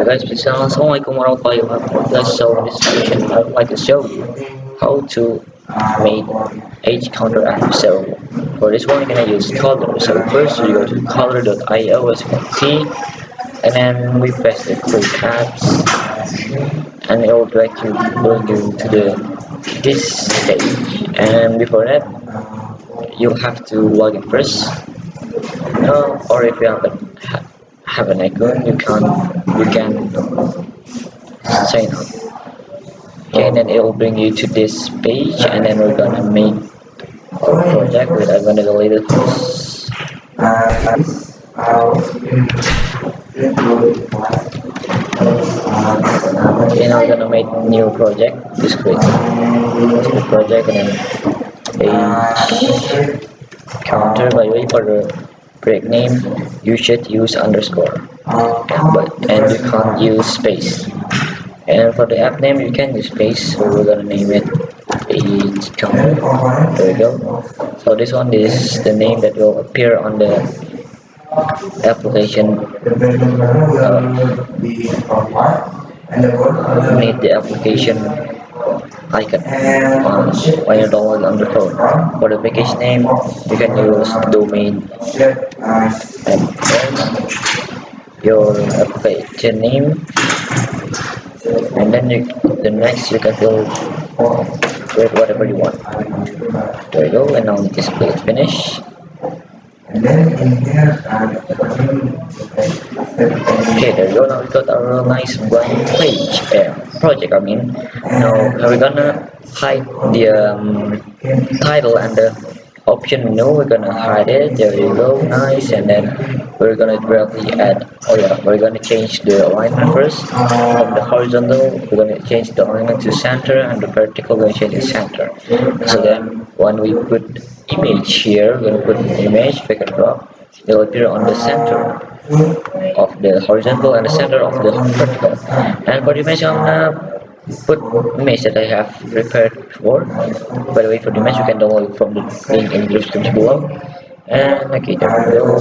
Guys, please Assalamualaikum warahmatullahi wabarakatuh. So in this section I would like to show you how to make age counter app. So for this one you're gonna use color. So first you go to color.io as you can see, and then we press the create apps, and it will bring you to this stage. And before that you'll have to log in first. Or if you have an icon, you can sign up. Okay, and then it will bring you to this page, and then we're gonna make our project. Wait, I'm gonna delete it first. Okay, now we're gonna make new project. This project, and then page counter. By the way, for the break name you should use underscore, and you can't use space. And for the app name you can use space, so we're gonna name it page counter. There we go. So this one is the name that will appear on the application. Need the application icon when you download on the phone. For the package name you can use domain and your application name, and then the next you can fill with whatever you want. There you go, and now this click finish. Okay, there you go. Now we got our nice blank page project. Now we're gonna hide the title and the option menu. We're gonna hide it. There you go, nice. And then we're gonna directly add. Oh yeah, we're gonna change the alignment first. From the horizontal, we're gonna change the alignment to center, and the vertical we're gonna change to center. So then when we put image here, we're gonna put image, drag and drop. It will appear on the center of the horizontal and the center of the vertical. And for the image, I'm gonna put image that I have prepared before. By the way, for the image you can download from the link in the description below. And okay, there we go.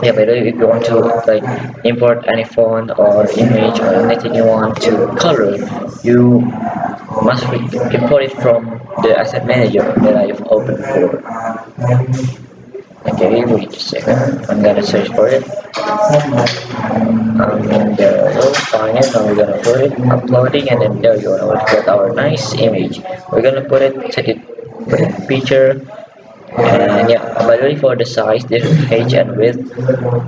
Yeah, by the way, if you want to like import any font or image or anything you want to color, you must import it from the asset manager that I've opened before. Okay, wait a second, I'm gonna search for it. There we go, find it. Now we're gonna put it, uploading, and then there you go. Now we got our nice image. We're gonna put it, put it picture. And yeah, by the way, for the size, the height and width,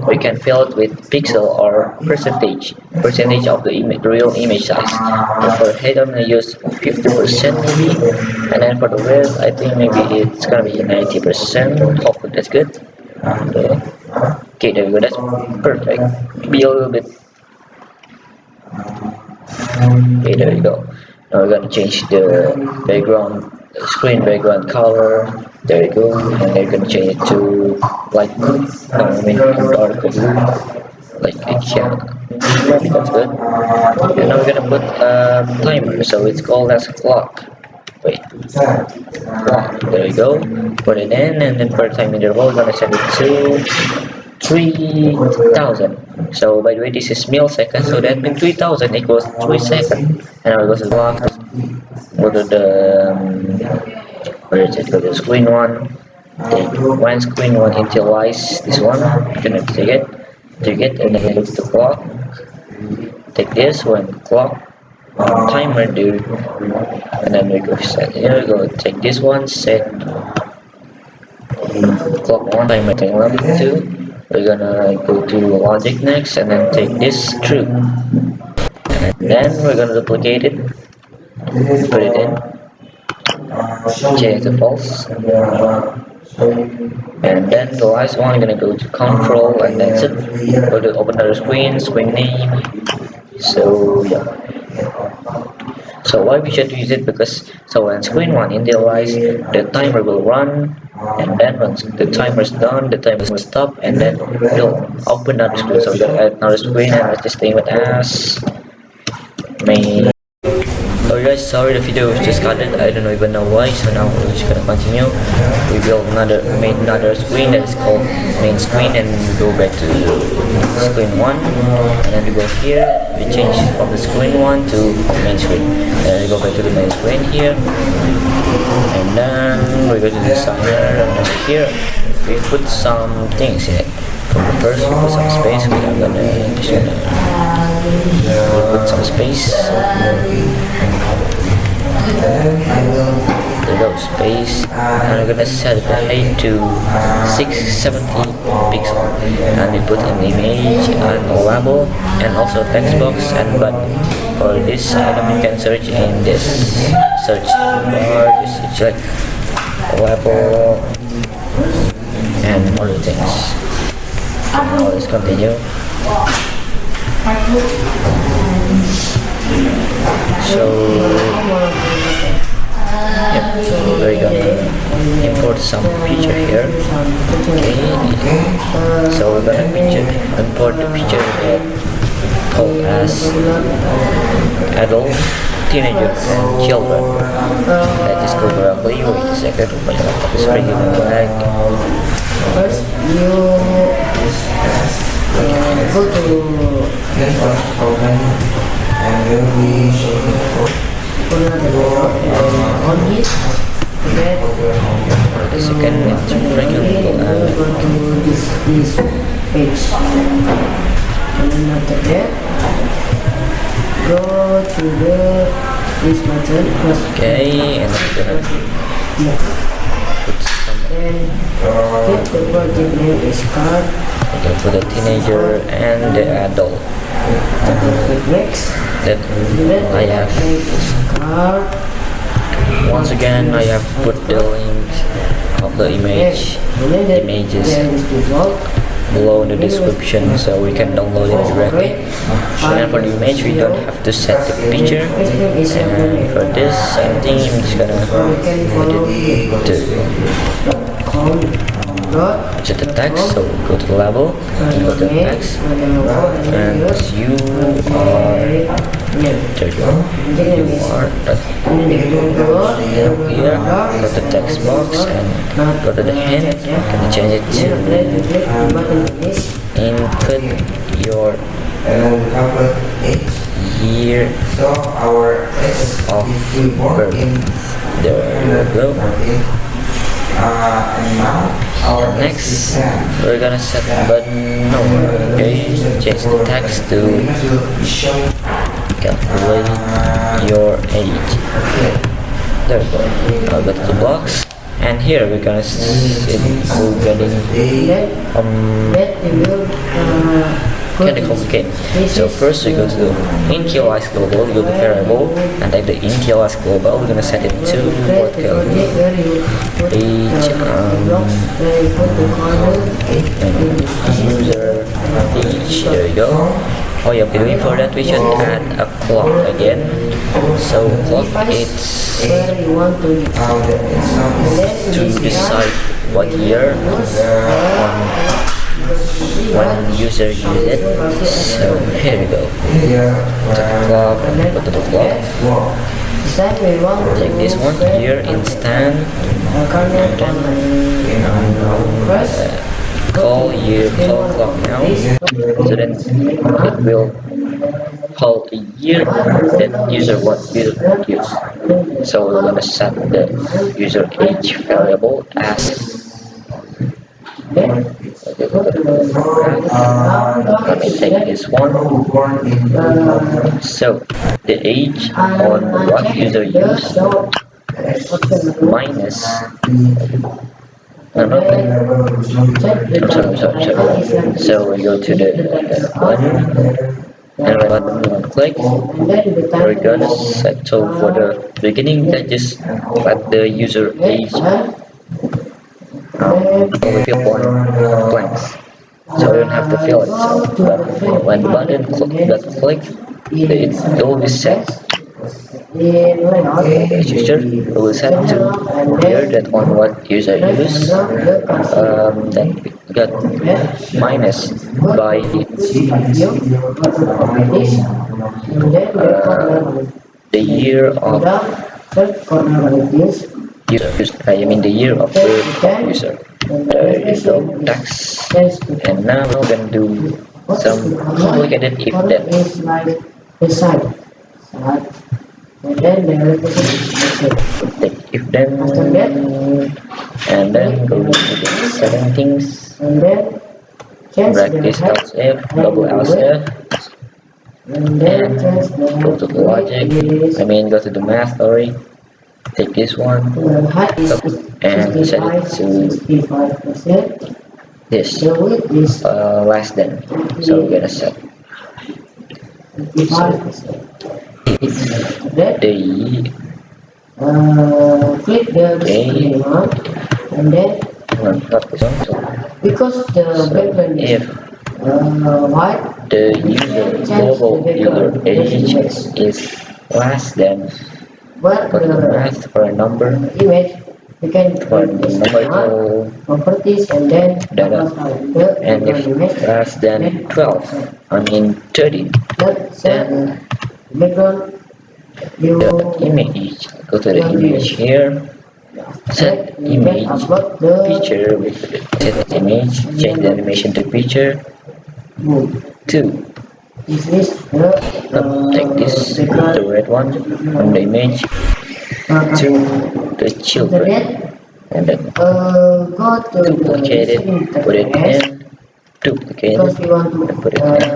we can fill it with pixel or percentage of the image, the real image size. And for height, I'm gonna use 50% maybe, and then for the width, I think maybe it's gonna be 90%. Hopefully that's good. Okay, there we go. That's perfect. Be a little bit. Okay, there you go. Now we're gonna change the background, screen background color. There you go, and they're gonna change it to light blue. Dark blue, like yeah, that's good. And now we're gonna put a timer, so it's called as clock. Wait, clock. There you go. Put it in, and then for time interval, we're gonna set it to 3,000. So by the way, this is milliseconds, so that means 3,000 equals 3 seconds. And now it goes to clock. Go to the where is it? Go to the screen one. Take one screen one initialize this one. Then take it, and then look at the clock. Take this one, clock, timer, dude, and then we go set. Here we go. Take this one, set clock one, timer, timer two. We're gonna go to logic next, and then take this true, and then we're gonna duplicate it, put it in. Change the false, and then the last one I'm gonna go to control, and that's it. Go to open another screen name. So yeah, so why we should use it, because so when screen one initialize, the timer will run, and then once the timer is done, the timer will stop, and then it'll open another screen. So we're gonna add another screen, and let's just name it as main. Oh guys, sorry the video was just cut it. I don't even know why. So now we're just gonna continue. We made another screen that is called main screen, and we go back to screen one, and then we go here. we change from the screen one to main screen. Then we go back to the main screen here, and then we go to the designer, and over here we put some things in it. From the first, we put some space. We are gonna put some space. There go space, and we're gonna set the height to 670 pixels, and we put an image and a label and also text box and button. For this item you can search in this search bar, just select label and other things. Now let's continue. So yep, we're gonna import some picture here. Okay, so we're gonna import the picture that called as adult, teenagers, and children. Let's just go directly. Wait a second, open the laptop is ready to back. First, you go to and will be on it. The second it's regular Go to this page, and then after that, go to this button. okay, and then we're gonna put some. Then click the project name is card. We're gonna put the teenager and the adult. Click next. That I have. Card. Once again, I have put the link of the images below in the description, so we can download it directly. And for the image, we don't have to set the picture. And for this, same thing, I'm just gonna set the text. So go to the label, and go to the text, and as you are, there you go. You are here, go to the text box and go to the hand. Can change it to input your year of birth. There you go. Next, we're gonna set button no. Okay, change the text to calculate your age. There we go. I'll go to the box, and here we're gonna we're getting kind of complicated. So first we go to ENG global, you go to variable and type the ENG global. We're gonna set it to what user age. There you go. Oh yeah, before that we should add a clock again. So clock it's to decide what year when user use it. So here we go. The clock, go to the clock. Take this one here, instant, and then call clock now. So then it will call a year that user use. So we're gonna set the user age variable as let me take this one. So the age on what user use minus sorry. So we go to the button and button click. We're gonna settle for the beginning that just let the user age. We fill one blanks, so we don't have to fill it. So when the button click, it always sets user will set to here that on what user use. Then we got minus by the year of user. I mean the year of birth of user. There you go, tax. And now we're gonna do some complicated if then. the side, and then the representation. Take if then, After that, and then go to the settings, and then change the bracket height else if, and double the else width, if, and then and change the go to the logic. width I mean, go to the math. Sorry, take this one the height is and set it to 65%. this, The width is less than. So we're gonna set 55%. Then the click the display okay, one, and then not this one. So, because the background is if white, the we user can change global the user background age image. is less than, But go to the math for a number, image, we can for click this numerical properties, and then data, the and if background image. less than 12, I mean 30, Then set then background you the image, go to the image here, set you can image upload the picture with set image, change the animation to picture book. 2. This is the Take this, the background red one from the image to the after children, that and then go to duplicate the it, put it interface in, duplicate because it, we want and put to it in,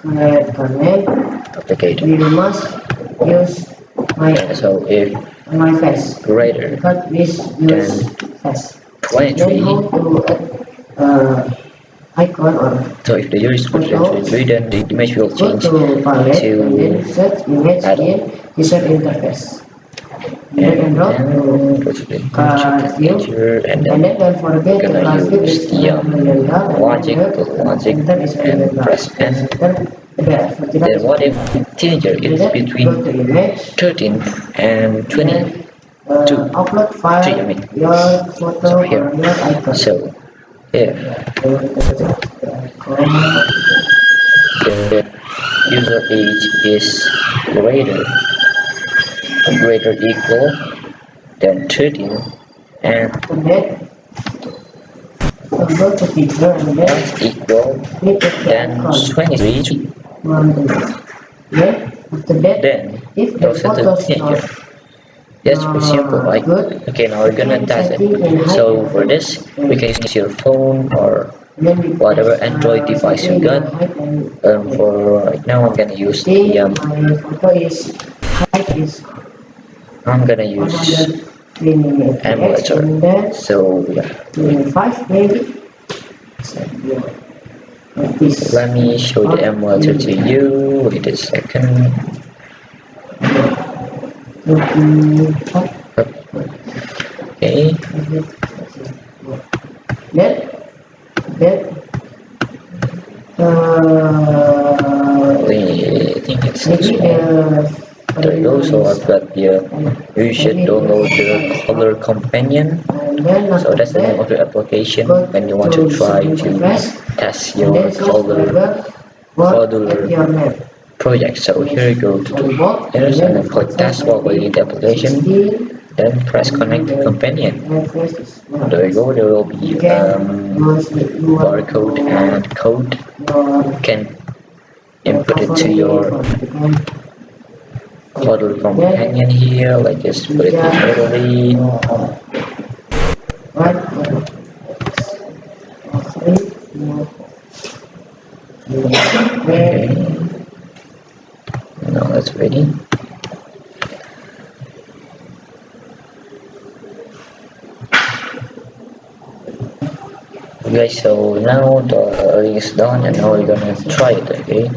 create comment. duplicate We it. must use my And so if my face greater because this than use face. Then 23, how to icon or so if the year is greater than photo. 23, then the image will Go change to palette and then to search image adult. in user interface. Drag and And drop then to go to the card view, picture, and and then then don't forget we're the gonna card view use is the agenda, logic, go to logic, center is and agenda, press N. center there. So Then what if teenager and is then between go to image, 13 and 20? and upload Three, I file mean. your photo So or here, your icon. so if the user age is greater equal than 13 and And then go to picture and then less equal click the than icon. 23, Then after that, then if the you'll set a photos teenager. not That's pretty simple, right? good, Okay, now we're gonna test it. So for this, we can use your phone or then we whatever press, Android device you setting the got. height and For right now, I'm gonna use see the my photo is height is I'm gonna use 128 px emulator. and then So yeah, 25 maybe. So, yeah, like this. let me show the emulator to you. Wait a second. 25. Okay, Then I think it's this maybe one. the There you go. So I've got the. You should download the Color Companion. and then So after that's the name of that the application go when you want to to try setting to interface test and your then search color what at your modular map project. So here you go to on the board yes, and then the click test while waiting the application. 16 Then press connect to companion. and There you go. There will be you can use barcode and code. You can input it to your model companion here. Like just put it manually. Okay. Now that's ready. Okay, so now the link is done and now we're gonna try it, okay?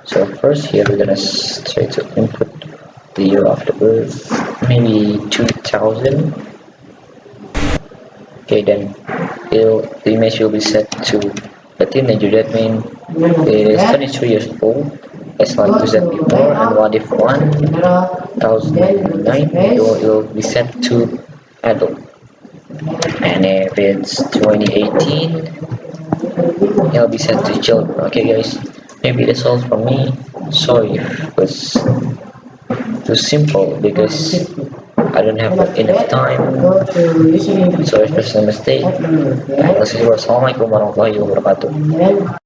So first here we're gonna try to input the year of the birth, maybe 2000. Okay, then the image will be set to a teenager, that means is 23 years old, as like we said before. And what if 1009, it will be set to adult. And if it's 2018, it'll be set to children. Okay guys, maybe that's all from me. Sorry if it was too simple because I don't have enough time. Sorry for some mistake. And wassalamualaikum warahmatullahi wabarakatuh.